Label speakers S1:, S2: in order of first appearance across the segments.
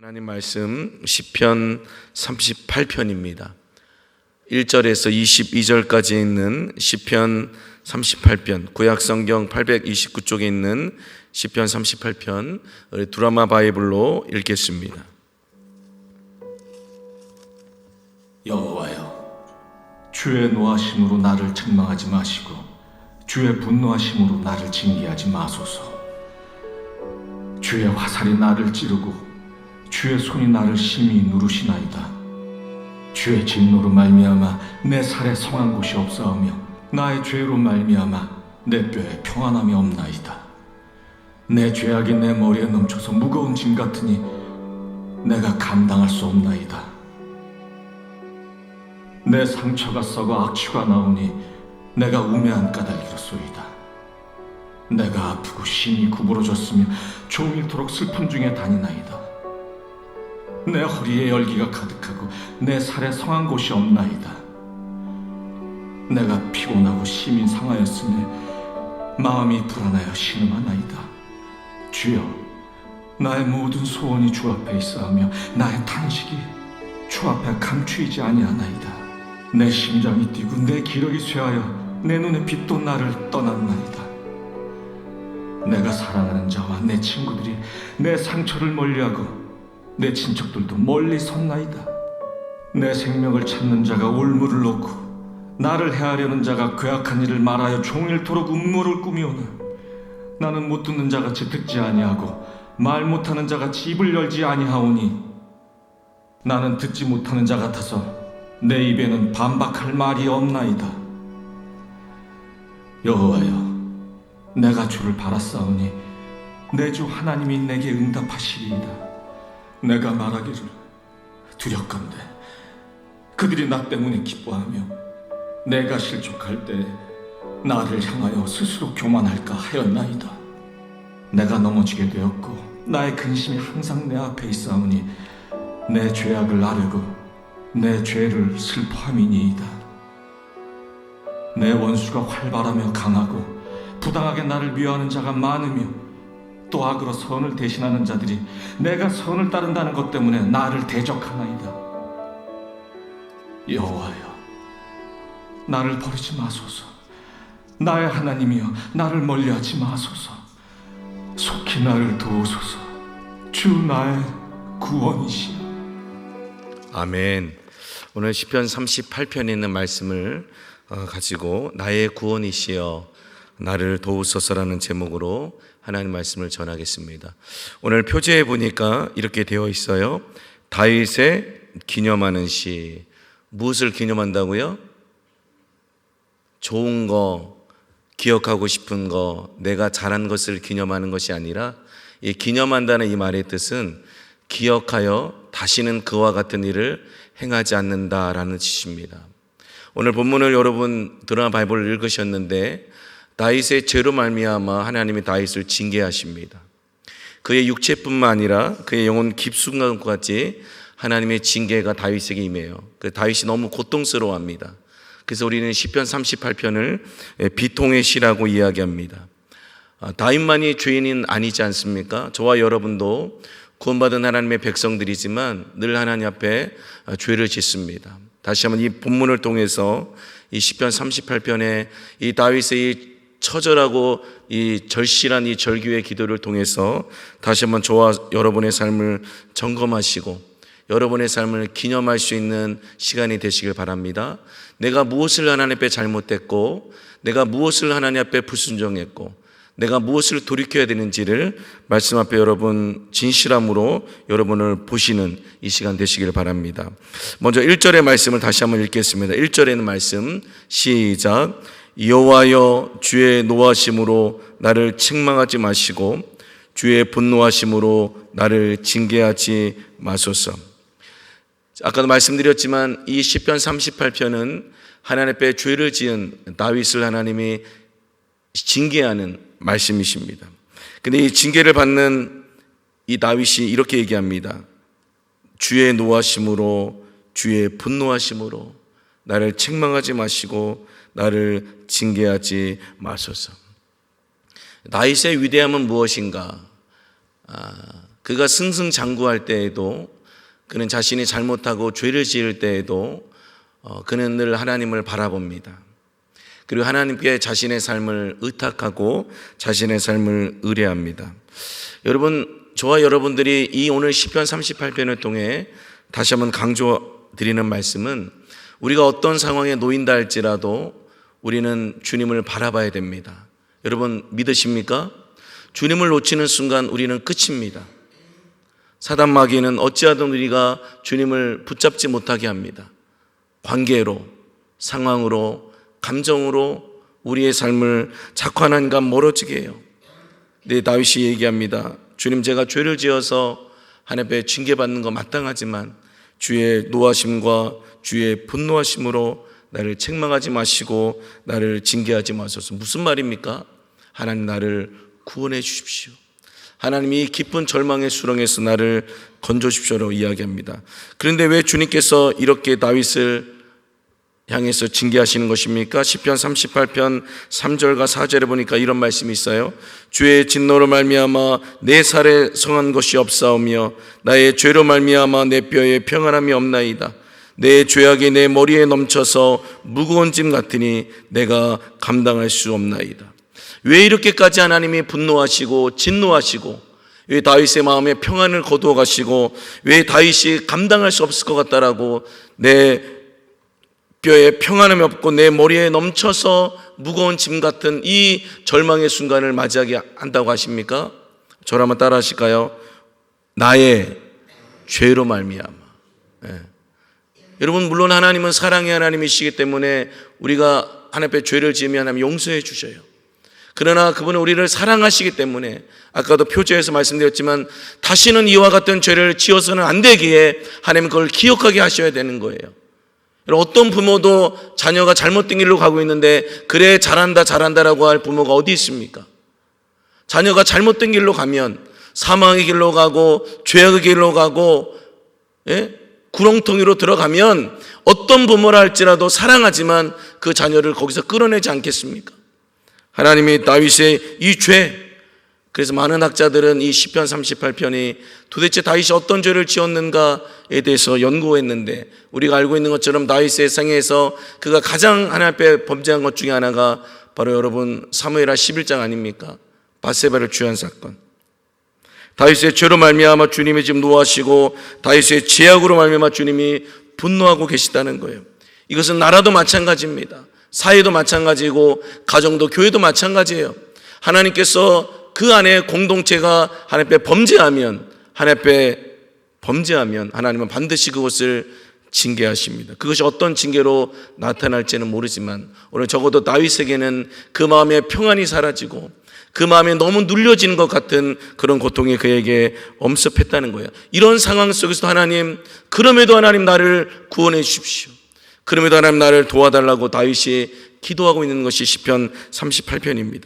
S1: 하나님 말씀 시편 38편입니다. 1절에서 22절까지 있는 시편 38편, 구약성경 829쪽에 있는 시편 38편 드라마 바이블로 읽겠습니다.
S2: 여호와여, 주의 노하심으로 나를 책망하지 마시고 주의 분노하심으로 나를 징계하지 마소서. 주의 화살이 나를 찌르고 주의 손이 나를 심히 누르시나이다. 주의 진노로 말미암아 내 살에 성한 곳이 없사오며 나의 죄로 말미암아 내 뼈에 평안함이 없나이다. 내 죄악이 내 머리에 넘쳐서 무거운 짐 같으니 내가 감당할 수 없나이다. 내 상처가 썩어 악취가 나오니 내가 우매한 까닭이로소이다. 내가 아프고 심히 구부러졌으며 종일토록 슬픔 중에 다니나이다. 내 허리에 열기가 가득하고 내 살에 성한 곳이 없나이다. 내가 피곤하고 심히 상하였으며 마음이 불안하여 신음하나이다. 주여, 나의 모든 소원이 주 앞에 있사오며 나의 탄식이 주 앞에 감추이지 아니하나이다. 내 심장이 뛰고 내 기력이 쇠하여 내 눈의 빛도 나를 떠났나이다. 내가 사랑하는 자와 내 친구들이 내 상처를 멀리하고 내 친척들도 멀리 섰나이다. 내 생명을 찾는 자가 올무를 놓고 나를 해하려는 자가 괴악한 일을 말하여 종일토록 음모를 꾸미오나 나는 못 듣는 자같이 듣지 아니하고 말 못하는 자같이 입을 열지 아니하오니 나는 듣지 못하는 자 같아서 내 입에는 반박할 말이 없나이다. 여호와여, 내가 주를 바라사오니 내 주 하나님이 내게 응답하시리이다. 내가 말하기를 두렵건대 그들이 나 때문에 기뻐하며 내가 실족할 때 나를 향하여 스스로 교만할까 하였나이다. 내가 넘어지게 되었고 나의 근심이 항상 내 앞에 있사오니 내 죄악을 아뢰고 내 죄를 슬퍼함이니이다. 내 원수가 활발하며 강하고 부당하게 나를 미워하는 자가 많으며 또 악으로 선을 대신하는 자들이 내가 선을 따른다는 것 때문에 나를 대적하나이다. 여호와여, 나를 버리지 마소서. 나의 하나님이여, 나를 멀리하지 마소서. 속히 나를 도우소서. 주 나의 구원이시여.
S1: 아멘. 오늘 시편 38편에 있는 말씀을 가지고 나의 구원이시여 나를 도우소서라는 제목으로 하나님 말씀을 전하겠습니다. 오늘 표제에 보니까 이렇게 되어 있어요. 다윗의 기념하는 시. 무엇을 기념한다고요? 좋은 거, 기억하고 싶은 거, 내가 잘한 것을 기념하는 것이 아니라 이 기념한다는 이 말의 뜻은 기억하여 다시는 그와 같은 일을 행하지 않는다라는 뜻입니다. 오늘 본문을 여러분 드라마 바이블을 읽으셨는데 다윗의 죄로 말미암아 하나님이 다윗을 징계하십니다. 그의 육체뿐만 아니라 그의 영혼 깊숙함까지 하나님의 징계가 다윗에게 임해요. 다윗이 너무 고통스러워합니다. 그래서 우리는 시편 38편을 비통의 시라고 이야기합니다. 다윗만이 죄인은 아니지 않습니까? 저와 여러분도 구원받은 하나님의 백성들이지만 늘 하나님 앞에 죄를 짓습니다. 다시 한번 이 본문을 통해서 이 시편 38편의 이 다윗의 이 처절하고 이 절실한 이 절규의 기도를 통해서 다시 한번 저와 여러분의 삶을 점검하시고 여러분의 삶을 기념할 수 있는 시간이 되시길 바랍니다. 내가 무엇을 하나님 앞에 잘못했고 내가 무엇을 하나님 앞에 불순종했고 내가 무엇을 돌이켜야 되는지를 말씀 앞에 여러분 진실함으로 여러분을 보시는 이 시간 되시길 바랍니다. 먼저 1절의 말씀을 다시 한번 읽겠습니다. 1절에는 말씀 시작. 여호와여, 주의 노하심으로 나를 책망하지 마시고 주의 분노하심으로 나를 징계하지 마소서. 아까도 말씀드렸지만 이 시편 38편은 하나님 앞에 죄를 지은 다윗을 하나님이 징계하는 말씀이십니다. 근데 이 징계를 받는 이 다윗이 이렇게 얘기합니다. 주의 노하심으로 주의 분노하심으로 나를 책망하지 마시고 나를 징계하지 마소서. 다윗의 위대함은 무엇인가? 그가 승승장구할 때에도, 그는 자신이 잘못하고 죄를 지을 때에도 그는 늘 하나님을 바라봅니다. 그리고 하나님께 자신의 삶을 의탁하고 자신의 삶을 의뢰합니다. 여러분, 저와 여러분들이 이 오늘 시편 38편을 통해 다시 한번 강조드리는 말씀은, 우리가 어떤 상황에 놓인다 할지라도 우리는 주님을 바라봐야 됩니다. 여러분 믿으십니까? 주님을 놓치는 순간 우리는 끝입니다. 사단 마귀는 어찌하든 우리가 주님을 붙잡지 못하게 합니다. 관계로, 상황으로, 감정으로 우리의 삶을 자꾸 하나님과 멀어지게 해요. 네, 다윗이 얘기합니다. 주님, 제가 죄를 지어서 하나님 앞에 징계받는 거 마땅하지만 주의 노하심과 주의 분노하심으로 나를 책망하지 마시고 나를 징계하지 마소서. 무슨 말입니까? 하나님, 나를 구원해 주십시오. 하나님이 깊은 절망의 수렁에서 나를 건져주십시오라고 이야기합니다. 그런데 왜 주님께서 이렇게 다윗을 향해서 징계하시는 것입니까? 시편 38편 3절과 4절에 보니까 이런 말씀이 있어요. 주의 진노로 말미암아 내 살에 성한 것이 없사오며 나의 죄로 말미암아 내 뼈에 평안함이 없나이다. 내 죄악이 내 머리에 넘쳐서 무거운 짐 같으니 내가 감당할 수 없나이다. 왜 이렇게까지 하나님이 분노하시고 진노하시고, 왜 다윗의 마음에 평안을 거두어 가시고, 왜 다윗이 감당할 수 없을 것 같다라고 내 뼈에 평안함이 없고 내 머리에 넘쳐서 무거운 짐 같은 이 절망의 순간을 맞이하게 한다고 하십니까? 저를 한번 따라 하실까요? 나의 죄로 말미암아. 여러분, 물론 하나님은 사랑의 하나님이시기 때문에 우리가 하나님 앞에 죄를 지으면 하나님 용서해 주셔요. 그러나 그분은 우리를 사랑하시기 때문에, 아까도 표제에서 말씀드렸지만 다시는 이와 같은 죄를 지어서는 안 되기에 하나님은 그걸 기억하게 하셔야 되는 거예요. 어떤 부모도 자녀가 잘못된 길로 가고 있는데 그래 잘한다 잘한다라고 할 부모가 어디 있습니까? 자녀가 잘못된 길로 가면 사망의 길로 가고 죄악의 길로 가고 구렁텅이로 들어가면 어떤 부모라 할지라도 사랑하지만 그 자녀를 거기서 끌어내지 않겠습니까? 하나님이 다윗의 이 죄, 그래서 많은 학자들은 이 시편 38편이 도대체 다윗이 어떤 죄를 지었는가에 대해서 연구했는데, 우리가 알고 있는 것처럼 다윗의 생애에서 그가 가장 하나님 앞에 범죄한 것 중에 하나가 바로 여러분 사무엘하 11장 아닙니까? 밧세바를 취한 사건. 다윗의 죄로 말미암아 주님이 지금 노하시고 다윗의 죄악으로 말미암아 주님이 분노하고 계시다는 거예요. 이것은 나라도 마찬가지입니다. 사회도 마찬가지고 가정도 교회도 마찬가지예요. 하나님께서 그 안에 공동체가 하나님 앞에 범죄하면 하나님은 반드시 그것을 징계하십니다. 그것이 어떤 징계로 나타날지는 모르지만 오늘 적어도 다윗에게는 그 마음의 평안이 사라지고 그 마음에 너무 눌려지는 것 같은 그런 고통이 그에게 엄습했다는 거예요. 이런 상황 속에서 하나님, 그럼에도 하나님 나를 구원해 주십시오. 그럼에도 하나님 나를 도와달라고 다윗이 기도하고 있는 것이 시편 38편입니다.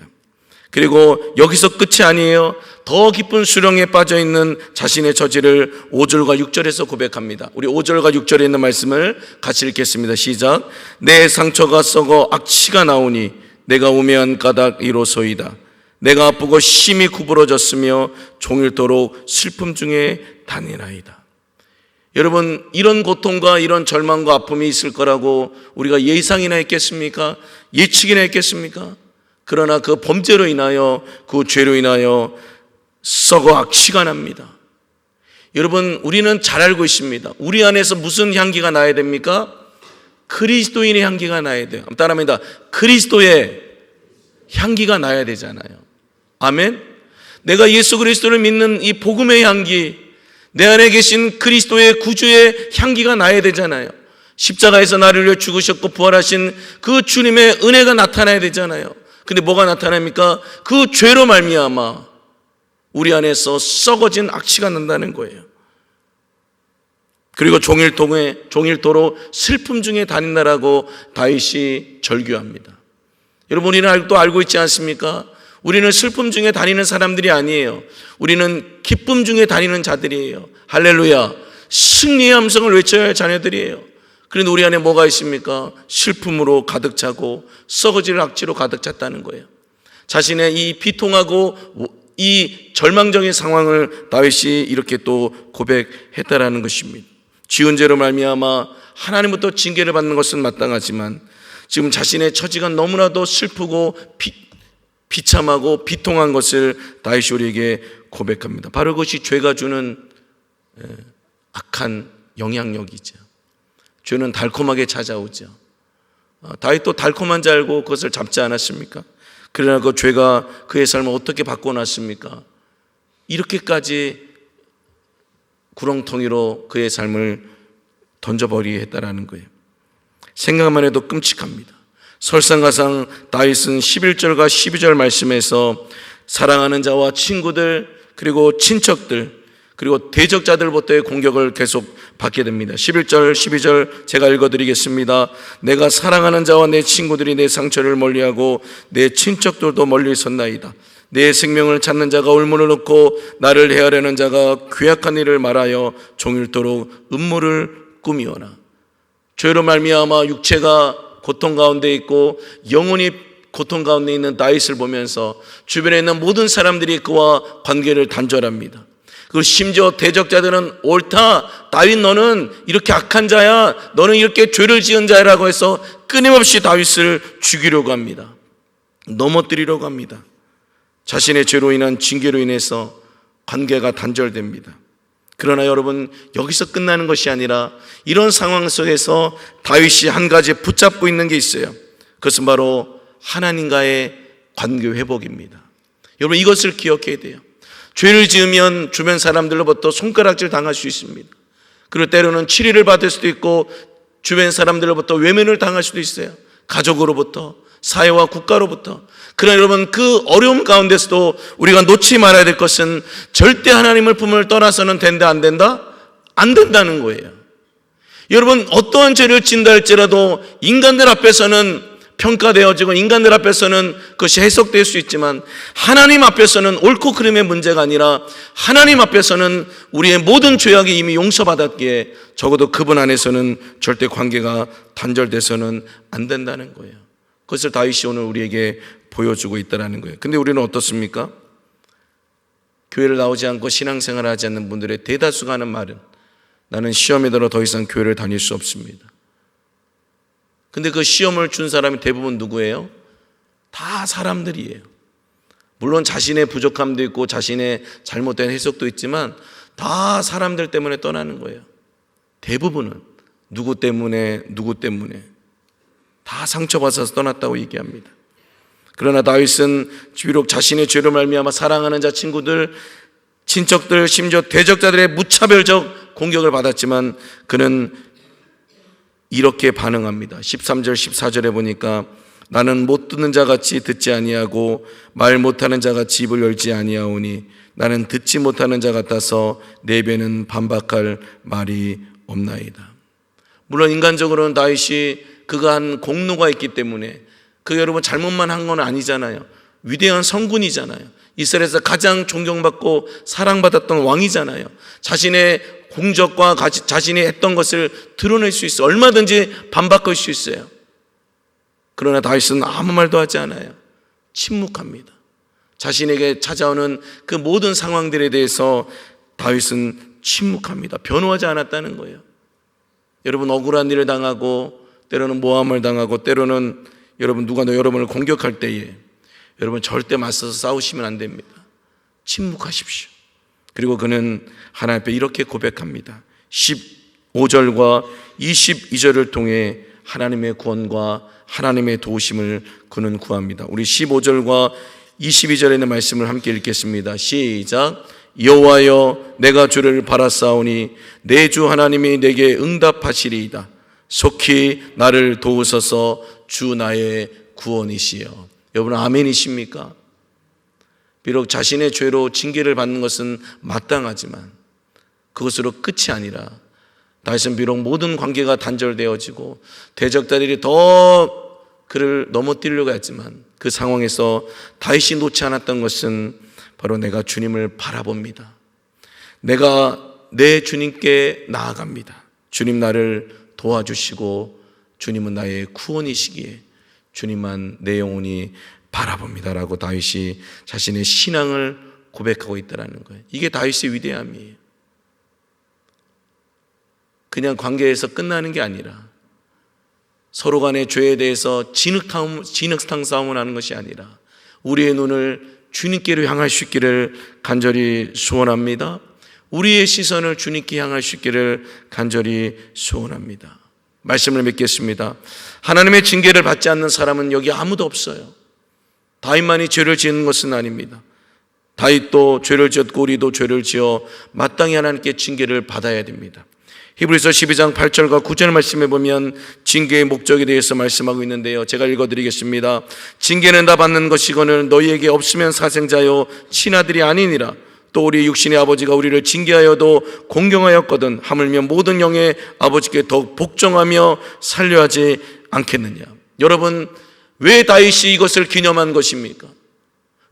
S1: 그리고 여기서 끝이 아니에요. 더 깊은 수렁에 빠져있는 자신의 처지를 5절과 6절에서 고백합니다. 우리 5절과 6절에 있는 말씀을 같이 읽겠습니다. 시작. 내 상처가 썩어 악취가 나오니 내가 우매한 까닭이로소이다. 내가 아프고 심히 구부러졌으며 종일토록 슬픔 중에 다니나이다. 여러분, 이런 고통과 이런 절망과 아픔이 있을 거라고 우리가 예상이나 했겠습니까? 예측이나 했겠습니까? 그러나 그 범죄로 인하여, 그 죄로 인하여 썩어 악취가 납니다. 여러분, 우리는 잘 알고 있습니다. 우리 안에서 무슨 향기가 나야 됩니까? 그리스도인의 향기가 나야 돼요. 따라합니다. 그리스도의 향기가 나야 되잖아요. 아멘. 내가 예수 그리스도를 믿는 이 복음의 향기, 내 안에 계신 그리스도의 구주의 향기가 나야 되잖아요. 십자가에서 나를 위해 죽으셨고 부활하신 그 주님의 은혜가 나타나야 되잖아요. 근데 뭐가 나타납니까? 그 죄로 말미암아 우리 안에서 썩어진 악취가 난다는 거예요. 그리고 종일토록 슬픔 중에 다닌다라고 다윗이 절규합니다. 여러분, 우리는 또 알고 있지 않습니까? 우리는 슬픔 중에 다니는 사람들이 아니에요. 우리는 기쁨 중에 다니는 자들이에요. 할렐루야. 승리의 함성을 외쳐야 할 자녀들이에요. 그런데 우리 안에 뭐가 있습니까? 슬픔으로 가득 차고 썩어질 악취로 가득 찼다는 거예요. 자신의 이 비통하고 이 절망적인 상황을 다윗이 이렇게 또 고백했다라는 것입니다. 지은 죄로 말미암아 하나님부터 징계를 받는 것은 마땅하지만 지금 자신의 처지가 너무나도 슬프고 비참하고 비통한 것을 다윗이 우리에게 고백합니다. 바로 그것이 죄가 주는 악한 영향력이죠. 죄는 달콤하게 찾아오죠. 다윗도 달콤한 줄 알고 그것을 잡지 않았습니까? 그러나 그 죄가 그의 삶을 어떻게 바꿔놨습니까? 이렇게까지 구렁텅이로 그의 삶을 던져버리게 했다라는 거예요. 생각만 해도 끔찍합니다. 설상가상 다윗은 11절과 12절 말씀에서 사랑하는 자와 친구들 그리고 친척들 그리고 대적자들부터의 공격을 계속 받게 됩니다. 11절 12절 제가 읽어드리겠습니다. 내가 사랑하는 자와 내 친구들이 내 상처를 멀리하고 내 친척들도 멀리 섰나이다. 내 생명을 찾는 자가 울문을 놓고 나를 헤아려는 자가 괴악한 일을 말하여 종일토록 음모를 꾸미오나. 죄로 말미암아 육체가 고통 가운데 있고 영혼이 고통 가운데 있는 다윗을 보면서 주변에 있는 모든 사람들이 그와 관계를 단절합니다. 그리고 심지어 대적자들은 옳다, 다윗 너는 이렇게 악한 자야, 너는 이렇게 죄를 지은 자라고 해서 끊임없이 다윗을 죽이려고 합니다. 넘어뜨리려고 합니다. 자신의 죄로 인한 징계로 인해서 관계가 단절됩니다. 그러나 여러분, 여기서 끝나는 것이 아니라 이런 상황 속에서 다윗이 한 가지 붙잡고 있는 게 있어요. 그것은 바로 하나님과의 관계 회복입니다. 여러분, 이것을 기억해야 돼요. 죄를 지으면 주변 사람들로부터 손가락질 당할 수 있습니다. 그리고 때로는 치리를 받을 수도 있고 주변 사람들로부터 외면을 당할 수도 있어요. 가족으로부터, 사회와 국가로부터. 그러나 여러분, 그 어려움 가운데서도 우리가 놓지 말아야 될 것은 절대 하나님을 품을 떠나서는 된다 안 된다? 안 된다는 거예요. 여러분, 어떠한 죄를 짓는다 할지라도 인간들 앞에서는 평가되어지고 인간들 앞에서는 그것이 해석될 수 있지만 하나님 앞에서는 옳고 그름의 문제가 아니라 하나님 앞에서는 우리의 모든 죄악이 이미 용서받았기에 적어도 그분 안에서는 절대 관계가 단절돼서는 안 된다는 거예요. 그것을 다윗이 오늘 우리에게 보여주고 있다는 거예요. 근데 우리는 어떻습니까? 교회를 나오지 않고 신앙생활을 하지 않는 분들의 대다수가 하는 말은 나는 시험에 들어 더 이상 교회를 다닐 수 없습니다. 근데 그 시험을 준 사람이 대부분 누구예요? 다 사람들이에요. 물론 자신의 부족함도 있고 자신의 잘못된 해석도 있지만 다 사람들 때문에 떠나는 거예요. 대부분은 누구 때문에 다 상처받아서 떠났다고 얘기합니다. 그러나 다윗은 비록 자신의 죄로 말미암아 사랑하는 자, 친구들, 친척들, 심지어 대적자들의 무차별적 공격을 받았지만 그는 이렇게 반응합니다. 13절 14절에 보니까 나는 못 듣는 자같이 듣지 아니하고 말 못하는 자같이 입을 열지 아니하오니 나는 듣지 못하는 자 같아서 내 배는 반박할 말이 없나이다. 물론 인간적으로는 다윗이 그가 한 공로가 있기 때문에 그 여러분 잘못만 한 건 아니잖아요. 위대한 성군이잖아요. 이스라엘에서 가장 존경받고 사랑받았던 왕이잖아요. 자신의 공적과 자신이 했던 것을 드러낼 수 있어요. 얼마든지 반박할 수 있어요. 그러나 다윗은 아무 말도 하지 않아요. 침묵합니다. 자신에게 찾아오는 그 모든 상황들에 대해서 다윗은 침묵합니다. 변호하지 않았다는 거예요. 여러분, 억울한 일을 당하고 때로는 모함을 당하고 때로는 여러분 누가 여러분을 공격할 때에 여러분 절대 맞서서 싸우시면 안 됩니다. 침묵하십시오. 그리고 그는 하나님 앞에 이렇게 고백합니다. 15절과 22절을 통해 하나님의 구원과 하나님의 도우심을 그는 구합니다. 우리 15절과 22절에 있는 말씀을 함께 읽겠습니다. 시작. 여호와여, 내가 주를 바라사오니 내 주 하나님이 내게 응답하시리이다. 속히 나를 도우소서. 주 나의 구원이시여. 여러분, 아멘이십니까? 비록 자신의 죄로 징계를 받는 것은 마땅하지만 그것으로 끝이 아니라 다윗은 비록 모든 관계가 단절되어지고 대적자들이 더 그를 넘어뜨리려고 했지만 그 상황에서 다윗이 놓지 않았던 것은 바로 내가 주님을 바라봅니다. 내가 내 주님께 나아갑니다. 주님 나를 도와주시고 주님은 나의 구원이시기에 주님만 내 영혼이 바라봅니다라고 다윗이 자신의 신앙을 고백하고 있다는 거예요. 이게 다윗의 위대함이에요. 그냥 관계에서 끝나는 게 아니라 서로 간의 죄에 대해서 진흙탕 싸움을 하는 것이 아니라 우리의 눈을 주님께로 향할 수 있기를 간절히 소원합니다. 우리의 시선을 주님께 향할 수 있기를 간절히 소원합니다. 말씀을 맺겠습니다. 하나님의 징계를 받지 않는 사람은 여기 아무도 없어요. 다윗만이 죄를 지은 것은 아닙니다. 다윗도 죄를 지었고 우리도 죄를 지어 마땅히 하나님께 징계를 받아야 됩니다. 히브리서 12장 8절과 9절 말씀에 보면 징계의 목적에 대해서 말씀하고 있는데요, 제가 읽어드리겠습니다. 징계는 다 받는 것이거늘 너희에게 없으면 사생자요 친아들이 아니니라. 또 우리 육신의 아버지가 우리를 징계하여도 공경하였거든 하물며 모든 영의 아버지께 더욱 복종하며 살려하지 않겠느냐. 여러분, 왜 다윗이 이것을 기념한 것입니까?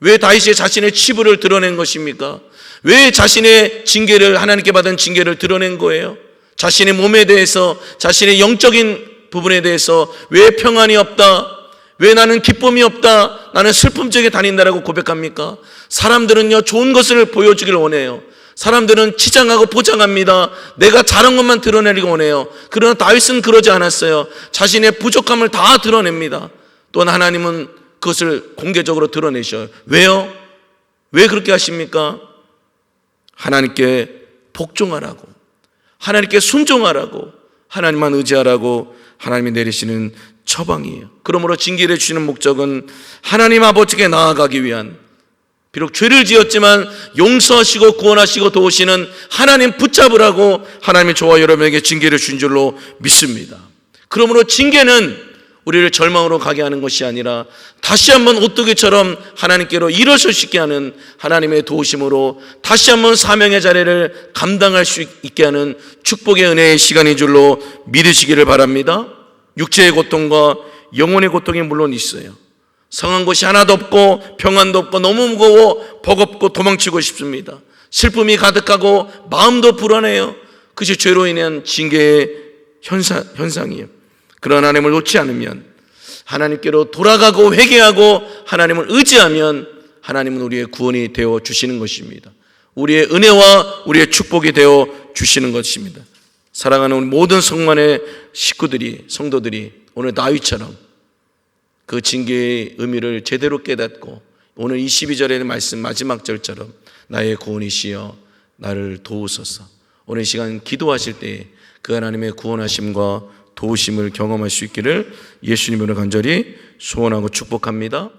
S1: 왜 다윗이 자신의 치부를 드러낸 것입니까? 왜 자신의 징계를, 하나님께 받은 징계를 드러낸 거예요? 자신의 몸에 대해서, 자신의 영적인 부분에 대해서 왜 평안이 없다, 왜 나는 기쁨이 없다, 나는 슬픔 속에 다닌다라고 고백합니까? 사람들은요, 좋은 것을 보여주길 원해요. 사람들은 치장하고 포장합니다. 내가 잘한 것만 드러내기를 원해요. 그러나 다윗은 그러지 않았어요. 자신의 부족함을 다 드러냅니다. 또한 하나님은 그것을 공개적으로 드러내셔요. 왜요? 왜 그렇게 하십니까? 하나님께 복종하라고, 하나님께 순종하라고, 하나님만 의지하라고 하나님이 내리시는 처방이에요. 그러므로 징계를 주시는 목적은 하나님 아버지께 나아가기 위한, 비록 죄를 지었지만 용서하시고 구원하시고 도우시는 하나님 붙잡으라고 하나님이 저와 여러분에게 징계를 주신 줄로 믿습니다. 그러므로 징계는 우리를 절망으로 가게 하는 것이 아니라 다시 한번 오뚜기처럼 하나님께로 일어설 수 있게 하는 하나님의 도우심으로 다시 한번 사명의 자리를 감당할 수 있게 하는 축복의 은혜의 시간인 줄로 믿으시기를 바랍니다. 육체의 고통과 영혼의 고통이 물론 있어요. 성한 것이 하나도 없고 평안도 없고 너무 무거워 버겁고 도망치고 싶습니다. 슬픔이 가득하고 마음도 불안해요. 그것이 죄로 인한 징계의 현상이에요. 그런 하나님을 놓지 않으면, 하나님께로 돌아가고 회개하고 하나님을 의지하면 하나님은 우리의 구원이 되어 주시는 것입니다. 우리의 은혜와 우리의 축복이 되어 주시는 것입니다. 사랑하는 우리 모든 성만의 식구들이, 성도들이 오늘 다윗처럼 그 징계의 의미를 제대로 깨닫고 오늘 22절의 말씀 마지막 절처럼 나의 구원이시여 나를 도우소서, 오늘 이 시간 기도하실 때 그 하나님의 구원하심과 도우심을 경험할 수 있기를 예수님으로 간절히 소원하고 축복합니다.